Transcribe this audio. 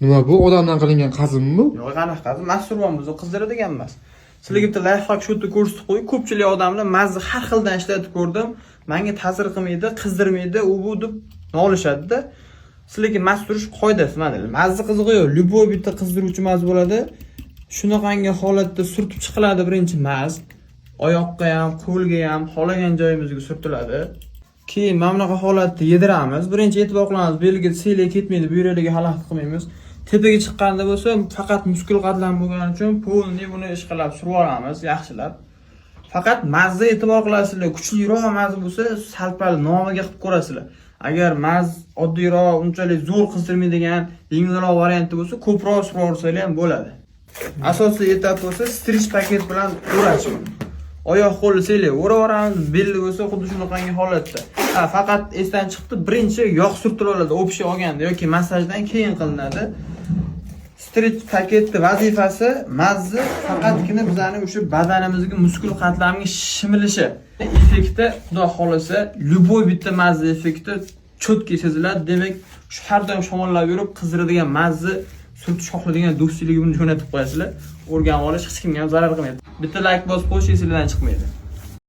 Nima bu? Odamdan qilingan qazimmi bu? Yo'q, qanaqa qazim? Masturban biz qizdiradigan emas. Sizlarga bitta layfhak shu yerda ko'rsatib qo'y. Ko'pchilik odamlar mazni har xildan ishlatib ko'rdim. Menga ta'sir qilmaydi, qizdirmaydi, u bu deb nolishadi-da. Sizlarga masturish qoidasi mana. Mazni qizig'i yo'q. Любой bitta qizdiruvchi maz bo'ladi. Shunaqangi holatda surtib chiqiladi birinchi maz. Oyoqqa ham, qo'lga ham, xolagan joyimizga surtiladi. Keyin mana bunaqa holatda yediramiz. Birinchi e'tibor qilamiz, belgi siyla ketmaydi, bu yerlarga xalaqit qilmaymiz. Tepaga chiqqanda bo'lsa, faqat muskul qatlam bo'lgani uchun polni buni ishqalab surib olamiz, yaxshilab. Faqat mazza e'tibor qilasizlar. Kuchliroq maz bo'lsa, salpal nomiga qilib ko'rasizlar. Agar maz oddiyroq, unchalik zo'r qizdirmaydigan, yengilroq varianti bo'lsa, ko'proq surib olsanglar ham bo'ladi. Asosiy etap bo'lsa, strich paket bilan o'rash. Oyoq qo'lni siylar o'raveramiz, belli bo'lsa xuddi shunaqangi holatda. Faqat esdan chiqdi, birinchi yog' surtiladi, o'pishga olganda yoki massajdan keyin qilinadi. Strich paketni vazifasi mazni faqatgina bizning o'sha badanimizga muskul qatlamiga shimilishi. Effekti xudo xolasa, любой bitta mazni effekti cho'tki seziladi. Demak, shu har doim shamollab yurib qizdiradigan mazni surtish xohladigan do'stligimni jo'natib qo'yasizlar. O'rganib olish hech kimga ham zarar qilmaydi. Bitta like bosib qo'yish esingizdan chiqmaydi.